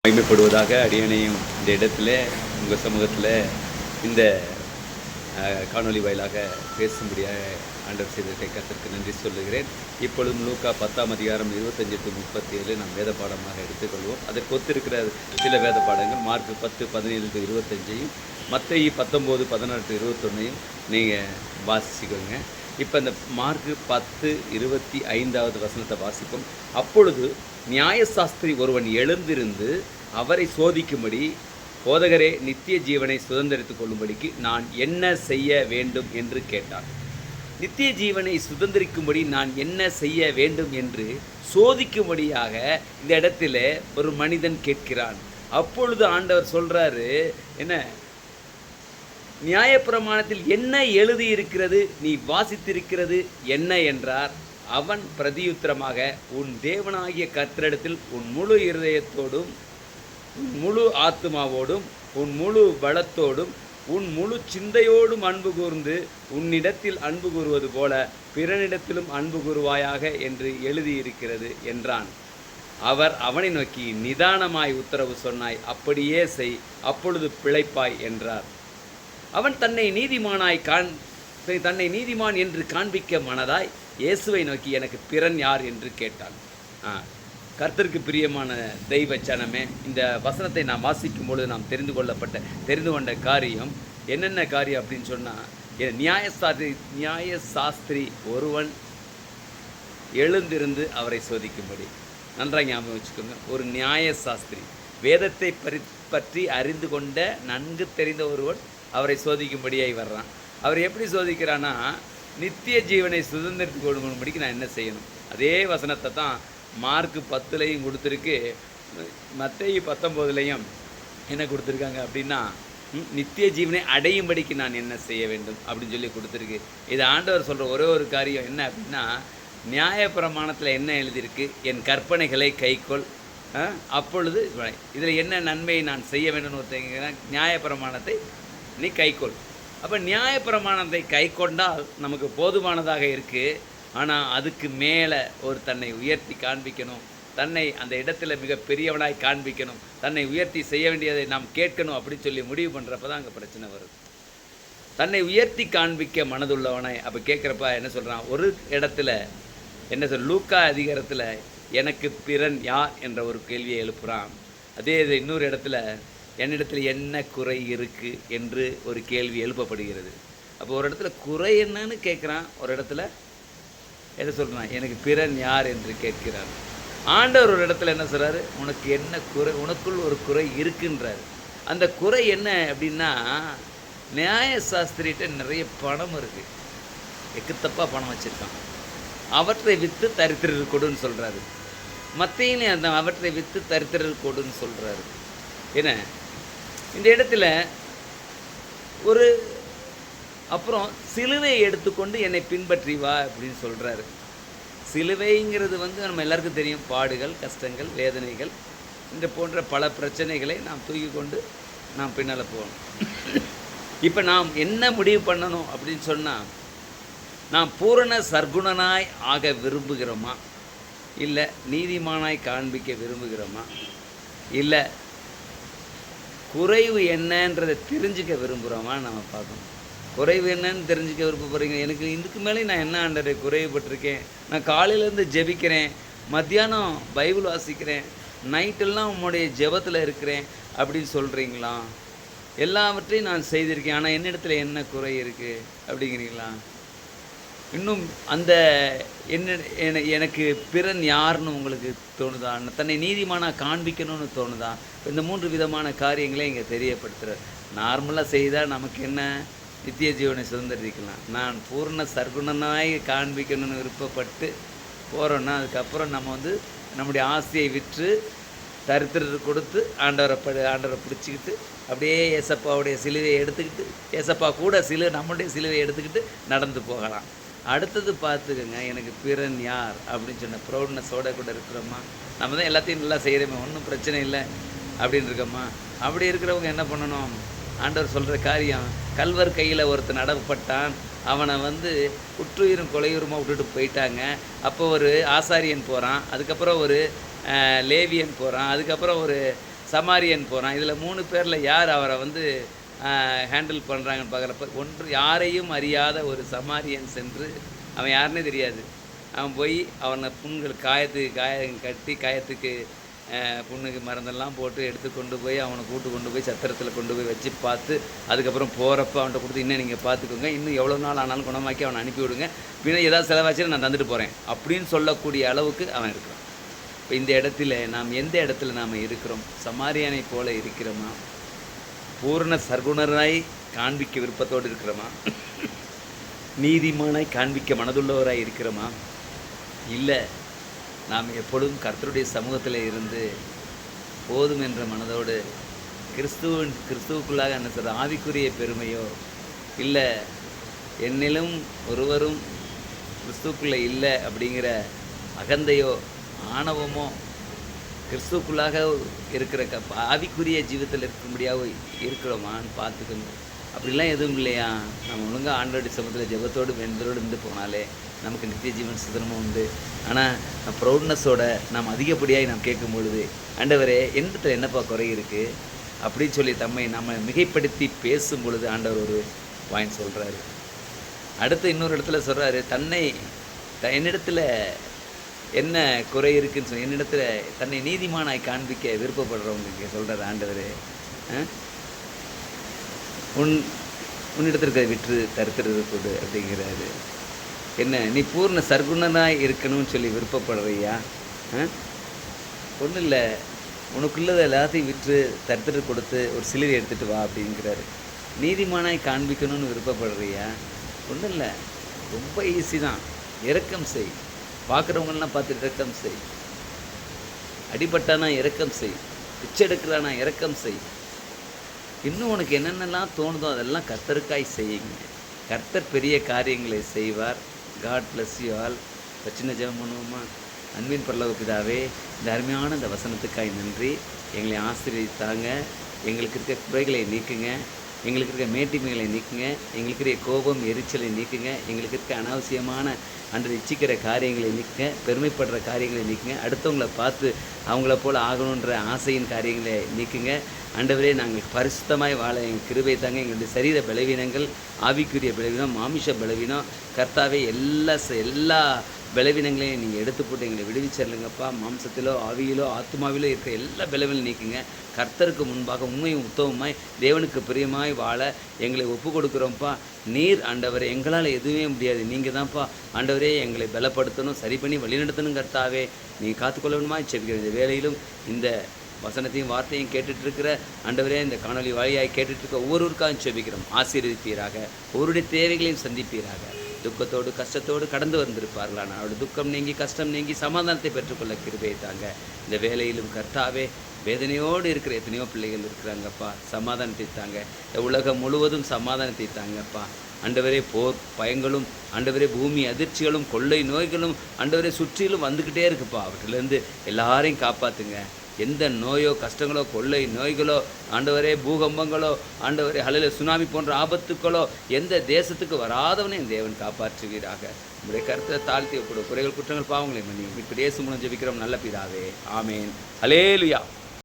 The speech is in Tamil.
மகிமைப்படுவதாக அடியனையும் இந்த இடத்துல உங்கள் சமூகத்தில் இந்த காணொலி வாயிலாக பேசும்படியாக ஆண்டவர் செய்த கர்த்தருக்கு நன்றி சொல்லுகிறேன். இப்பொழுதும் லூக்கா 10ஆம் அதிகாரம் 25-37 நாம் வேத பாடமாக எடுத்துக்கொள்வோம். அதற்கு ஒத்திருக்கிற சில வேத பாடங்கள் மார்க் 10:17-25 மத்தேயு 19:16-21 நீங்கள் வாசிச்சுக்கோங்க. இப்போ இந்த மார்க் 10:25 வசனத்தை வாசிப்போம். அப்பொழுது நியாயசாஸ்திரி ஒருவன் எழுந்திருந்து அவரை சோதிக்கும்படி, போதகரே, நித்திய ஜீவனை சுதந்திரித்துக் கொள்ளும்படிக்கு நான் என்ன செய்ய வேண்டும் என்று கேட்டார். நித்திய ஜீவனை சுதந்திரிக்கும்படி நான் என்ன செய்ய வேண்டும் என்று சோதிக்கும்படியாக இந்த இடத்துல ஒரு மனிதன் கேட்கிறான். அப்பொழுது ஆண்டவர் சொல்றாரு, என்ன நியாயப்பிரமாணத்தில் என்ன எழுதியிருக்கிறது, நீ வாசித்திருக்கிறது என்ன என்றார். அவன் பிரதியுத்தரமாக, உன் தேவனாகிய கர்த்தரிடத்தில் உன் முழு இருதயத்தோடும், உன் முழு ஆத்துமாவோடும், உன் முழு பலத்தோடும், உன் முழு சிந்தையோடும் அன்பு கூர்ந்து உன்னிடத்தில் அன்பு கூறுவது போல பிறனிடத்திலும் அன்பு கூறுவாயாக என்று எழுதியிருக்கிறது என்றான். அவர் அவனை நோக்கி, நிதானமாய் உத்தரவு சொன்னாய், அப்படியே செய், அப்பொழுது பிழைப்பாய் என்றார். அவன் தன்னை நீதிமான் என்று காண்பிக்க மனதாய் இயேசுவை நோக்கி, எனக்கு பிறன் யார் என்று கேட்டான். கர்த்தருக்கு பிரியமான தெய்வ ஜனமே, இந்த வசனத்தை நாம் வாசிக்கும் பொழுது நாம் தெரிந்து கொண்ட காரியம் என்னென்ன காரியம் அப்படின்னு சொன்னால், நியாயசாஸ்திரி ஒருவன் எழுந்திருந்து அவரை சோதிக்கும்படி. நன்றாக ஞாபகம் வச்சுக்கோங்க. ஒரு நியாயசாஸ்திரி, வேதத்தை பற்றி அறிந்து கொண்ட நன்கு தெரிந்த ஒருவன் அவரை சோதிக்கும்படியாய் வர்றான். அவர் எப்படி சோதிக்கிறான்னா, நித்திய ஜீவனை சுதந்திரத்து கொள்ளும்படிக்கு நான் என்ன செய்யணும். அதே வசனத்தை தான் மார்க் 10 கொடுத்துருக்கு, மத்தேயு 19 என்ன கொடுத்துருக்காங்க அப்படின்னா, நித்திய ஜீவனை அடையும்படிக்கு நான் என்ன செய்ய வேண்டும் அப்படின்னு சொல்லி கொடுத்துருக்கு. இது ஆண்டவர் சொல்கிற ஒரே ஒரு காரியம் என்ன அப்படின்னா, நியாயப்பிரமாணத்தில் என்ன எழுதியிருக்கு, என் கற்பனைகளை கைக்கொள், அப்பொழுது இதில் என்ன நன்மையை நான் செய்ய வேண்டும்னு ஒருத்தங்க, நியாயப்பிரமாணத்தை நீ கைக்கொள். அப்போ நியாயப்பிரமாணத்தை கை கொண்டால் நமக்கு போதுமானதாக இருக்குது. ஆனால் அதுக்கு மேலே ஒரு தன்னை உயர்த்தி காண்பிக்கணும், தன்னை அந்த இடத்துல மிக பெரியவனாய் காண்பிக்கணும், தன்னை உயர்த்தி செய்ய வேண்டியதை நாம் கேட்கணும் அப்படின்னு சொல்லி முடிவு பண்ணுறப்ப தான் அங்கே பிரச்சனை வருது. தன்னை உயர்த்தி காண்பிக்க மனதுள்ளவனாய் அப்போ கேட்குறப்ப என்ன சொல்கிறான், ஒரு இடத்துல என்ன லூக்கா அதிகாரத்தில் எனக்கு பிறன் யார் என்ற ஒரு கேள்வியை எழுப்புகிறான். அதே இது இன்னொரு இடத்துல என்னிடத்தில் என்ன குறை இருக்குது என்று ஒரு கேள்வி எழுப்பப்படுகிறது. அப்போ ஒரு இடத்துல குறை என்னன்னு கேட்குறான், ஒரு இடத்துல என்ன சொல்கிறான், எனக்கு பிறன் யார் என்று கேட்கிறார். ஆண்டவர் ஒரு இடத்துல என்ன சொல்கிறாரு, உனக்கு என்ன குறை, உனக்குள் ஒரு குறை இருக்குன்றார். அந்த குறை என்ன அப்படின்னா, நியாயசாஸ்திரிகிட்ட நிறைய பணம் இருக்குது, எக்குத்தப்பாக பணம் வச்சுருக்கான், அவற்றை விற்று தரித்திரர் கொடுன்னு சொல்கிறாரு. மத்தையிலே அந்த அவற்றை விற்று தரித்திரர் கொடுன்னு சொல்கிறாரு. என்ன இந்த இடத்துல ஒரு அப்புறம் சிலுவையை எடுத்துக்கொண்டு என்னை பின்பற்றி வா அப்படின்னு சொல்கிறாரு. சிலுவைங்கிறது நம்ம எல்லாருக்கும் தெரியும், பாடுகள், கஷ்டங்கள், வேதனைகள், இந்த போன்ற பல பிரச்சனைகளை நாம் தூக்கி கொண்டு நாம் பின்னால் போகணும். இப்போ நாம் என்ன முடிவு பண்ணணும் அப்படின்னு சொன்னால், நாம் பூரண சர்க்குணனாய் ஆக விரும்புகிறோமா, இல்லை நீதிமானாய் காண்பிக்க விரும்புகிறோமா, இல்லை குறைவு என்னன்றதை தெரிஞ்சுக்க விரும்புகிறோமா நம்ம பார்க்கணும். குறைவு என்னன்னு தெரிஞ்சுக்க விருப்பப்படுறீங்க. எனக்கு இதுக்கு மேலே நான் என்ன ஆண்டவரே குறைவுபட்டிருக்கேன், நான் காலையிலேருந்து ஜெபிக்கிறேன், மத்தியானம் பைபிள் வாசிக்கிறேன், நைட்டெல்லாம் உங்களுடைய ஜெபத்தில் இருக்கிறேன் அப்படின்னு சொல்கிறீங்களா? எல்லாவற்றையும் நான் செய்திருக்கேன், ஆனால் என்னிடத்துல என்ன குறை இருக்குது அப்படிங்கிறீங்களா? இன்னும் அந்த எனக்கு பிறன் யாருன்னு உங்களுக்கு தோணுதா? தன்னை நீதிமானாக காண்பிக்கணும்னு தோணுதா? இந்த 3 விதமான காரியங்களே இங்கே தெரியப்படுத்துகிறார். நார்மலாக செய்தால் நமக்கு என்ன, நித்திய ஜீவனை சுதந்திரிக்கலாம். நான் பூர்ண சர்க்குணனாய் காண்பிக்கணும்னு விருப்பப்பட்டு போகிறோன்னா, அதுக்கப்புறம் நம்ம நம்முடைய ஆசையை விற்று தரித்திரர் கொடுத்து ஆண்டவரை பிடிச்சிக்கிட்டு அப்படியே ஏசப்பாவுடைய சிலுவையை எடுத்துக்கிட்டு, ஏசப்பா கூட நம்மளுடைய சிலுவையை எடுத்துக்கிட்டு நடந்து போகலாம். அடுத்தது பார்த்துக்கோங்க, எனக்கு பிறன் யார் அப்படின்னு சொன்ன ப்ரௌட்னஸோட கூட இருக்கிறோமா? நம்ம தான் எல்லாத்தையும் நல்லா செய்கிறோமே, ஒன்றும் பிரச்சனை இல்லை அப்படின்னு இருக்கோமா? அப்படி இருக்கிறவங்க என்ன பண்ணணும், ஆண்டவர் சொல்கிற காரியம், கல்வர் கையில் ஒருத்தன் நடப்பட்டான், அவனை குற்றுயிரும் கொலையுருமா விட்டுட்டு போயிட்டாங்க. அப்போ ஒரு ஆசாரியன் போகிறான், அதுக்கப்புறம் ஒரு லேவியன் போகிறான், அதுக்கப்புறம் ஒரு சமாரியன் போகிறான். இதில் 3 பேரில் யார் அவரை வந்து ஹேண்டில் பண்ணுறாங்கன்னு பார்க்குறப்ப, யாரையும் அறியாத ஒரு சமாரியன் சென்று, அவன் யாருன்னே தெரியாது, அவன் போய் அவனை புண்கள் காயம் கட்டி காயத்துக்கு புண்ணுக்கு மருந்தெல்லாம் போட்டு எடுத்து கொண்டு போய் அவனை கொண்டு போய் சத்திரத்தில் கொண்டு போய் வச்சு பார்த்து, அதுக்கப்புறம் போகிறப்ப அவன்கிட்ட கொடுத்து, இன்னும் நீங்கள் பார்த்துக்கோங்க, இன்னும் எவ்வளோ நாள் ஆனாலும் குணமாக்கி அவனை அனுப்பிவிடுங்க, பின்ன ஏதாவது செலவாச்சு நான் தந்துட்டு போகிறேன் அப்படின்னு சொல்லக்கூடிய அளவுக்கு அவன் இருக்கிறான். இப்போ இந்த இடத்துல நாம் எந்த இடத்துல நாம் இருக்கிறோம்? சமாரியானை போல இருக்கிறோமா? பூர்ண சர்க்குணராய் காண்பிக்க விருப்பத்தோடு இருக்கிறோமா? நீதிமானாய் காண்பிக்க மனதுள்ளவராய் இருக்கிறோமா? இல்லை, நாம் எப்பொழுதும் கர்த்தருடைய சமூகத்தில் இருந்து போதும் என்ற மனதோடு கிறிஸ்துவுக்குள்ளாக என்ன சொல்கிற ஆவிக்குரிய பெருமையோ, இல்லை என்னிலும் ஒருவரும் கிறிஸ்துவுக்குள்ளே இல்லை அப்படிங்கிற அகந்தையோ ஆணவமோ, கிறிஸ்துவுக்குள்ளாக இருக்கிற ஆவிக்குரிய ஜீவத்தில் இருக்கும்படியாக இருக்கிறோமான்னு பார்த்துக்கணும். அப்படிலாம் எதுவும் இல்லையா? நம்ம ஒழுங்காக ஆண்டோடைய சமூகத்தில் ஜெபத்தோடு வேண்டுதலோடு இருந்து போனாலே நமக்கு நித்திய ஜீவன் சுதந்திரமும் உண்டு. ஆனால் ப்ரௌட்னஸோட நாம் அதிகப்படியாக நாம் கேட்கும் பொழுது, ஆண்டவரே என்னத்தில் என்னப்பா குறை இருக்குது அப்படின்னு சொல்லி நம்ம மிகைப்படுத்தி பேசும் பொழுது ஆண்டவர் ஒரு பாயிண்ட் சொல்கிறாரு. அடுத்து இன்னொரு இடத்துல சொல்கிறாரு, என்னிடத்தில் என்ன குறை இருக்குதுன்னு சொல்லி என்னிடத்தில் தன்னை நீதிமானாய் காண்பிக்க விருப்பப்படுறவங்களுக்கு சொல்கிறார் ஆண்டவர், உன்னிடத்திற்கு விற்று தருத்துறது கொடு அப்படிங்கிறாரு. என்ன, நீ பூர்ண சர்க்குணனாக இருக்கணும்னு சொல்லி விருப்பப்படுறியா? ஒன்றும் இல்லை, உனக்குள்ளதை எல்லாத்தையும் விற்று தருத்துட்டு கொடுத்து ஒரு சிலுவை எடுத்துகிட்டு வா அப்படிங்கிறாரு. நீதிமானாய் காண்பிக்கணும்னு விருப்பப்படுறியா? ஒன்றும் இல்லை, ரொம்ப ஈஸி தான். இரக்கம் செய், பார்க்குறவங்களாம் பார்த்து இரக்கம் செய், அடிபட்டானா இரக்கம் செய், பிச்சை எடுக்கிறானா இரக்கம் செய். இன்னும் உனக்கு என்னென்னலாம் தோணுதோ அதெல்லாம் கர்த்தருக்காய் செய்யுங்க. கர்த்தர் பெரிய காரியங்களை செய்வார். God bless you all. சின்ன ஜெபம் பண்ணுவோமா? அன்பின் பரலோக பிதாவே, இந்த அருமையான இந்த வசனத்துக்காய் நன்றி. எங்களை ஆசீர்வதித்தாங்க. எங்களுக்கு இருக்க குறைகளை நீக்குங்க, எங்களுக்கு இருக்க மேட்டிமைகளை நீக்குங்க, எங்களுக்கு இருக்க கோபம் எரிச்சலை நீக்குங்க, எங்களுக்கு இருக்க அனாவசியமான அன்று இச்சிக்கிற காரியங்களை நீக்குங்க, பெருமைப்படுற காரியங்களை நீக்குங்க, அடுத்தவங்களை பார்த்து அவங்கள போல் ஆகணுன்ற ஆசையின் காரியங்களை நீக்குங்க. ஆண்டவரே, நாங்கள் பரிசுத்தமாய் வாழ எங்கள் கிருபை தாங்க. எங்களுடைய சரீர பலவீனங்கள், ஆவிக்குரிய பலவீனம், மாமிஷ பலவீனம், கர்த்தாவே எல்லா பலவீனங்களையும் நீங்கள் எடுத்து போட்டு எங்களை விடுவிச்சிடலுங்கப்பா. மாம்சத்திலோ ஆவியிலோ ஆத்மாவிலோ இருக்கிற எல்லா பலவீனம் நீக்குங்க. கர்த்தருக்கு முன்பாக உண்மையும் உத்தமமாய் தேவனுக்கு பிரியமாய் வாழ எங்களை ஒப்பு கொடுக்குறோம்ப்பா. நீர் ஆண்டவரே, எங்களால் எதுவுமே முடியாது, நீங்கள் தான்ப்பா ஆண்டவரே எங்களை பலப்படுத்தணும், சரி பண்ணி வழிநடத்தணும். கர்த்தாவே, நீங்கள் காத்துக்கொள்ளணுமா செபிக்கிற இந்த வேலையிலும் இந்த வசனத்தையும் வார்த்தையும் கேட்டுட்ருக்கிற ஆண்டவரே, இந்த காணொலி வாயிலாய் கேட்டுட்ருக்க ஒவ்வொருவருக்காக செபிக்கிறோம். ஆசீர்வதிப்பீராக, ஒருவருடைய தேவைகளையும் சந்திப்பீராக. துக்கத்தோடு கஷ்டத்தோடு கடந்து வந்திருப்பார்களான அவருடைய துக்கம் நீங்கி கஷ்டம் நீங்கி சமாதானத்தை பெற்றுக்கொள்ள கிருபையை தாங்க. இந்த வேலையிலும் கர்த்தாவே, வேதனையோடு இருக்கிற எத்தனையோ பிள்ளைகள் இருக்கிறாங்கப்பா, சமாதானத்தை தாங்க. இந்த உலகம் முழுவதும் சமாதானத்தை தாங்கப்பா. ஆண்டவரே, போர் பயங்களும் ஆண்டவரே, பூமி அதிர்ச்சிகளும் கொள்ளை நோய்களும் ஆண்டவரே சுற்றிலும் வந்துக்கிட்டே இருக்குப்பா. அவற்றிலேருந்து எல்லாரையும் காப்பாற்றுங்க. எந்த நோயோ கஷ்டங்களோ கொள்ளை நோய்களோ ஆண்டவரே, பூகம்பங்களோ ஆண்டவரே, ஹல்லேலூயா, சுனாமி போன்ற ஆபத்துக்களோ எந்த தேசத்துக்கு வராதவனே தேவன் காப்பாற்றுவீராக. உங்களுடைய கருத்தை தாழ்த்தி குறைகள் குற்றங்கள் பாவங்களை மன்னியும். இப்படி இயேசு மூலம் ஜெபிக்கிறோம் நல்ல பிதாவே, ஆமேன். ஹல்லேலூயா.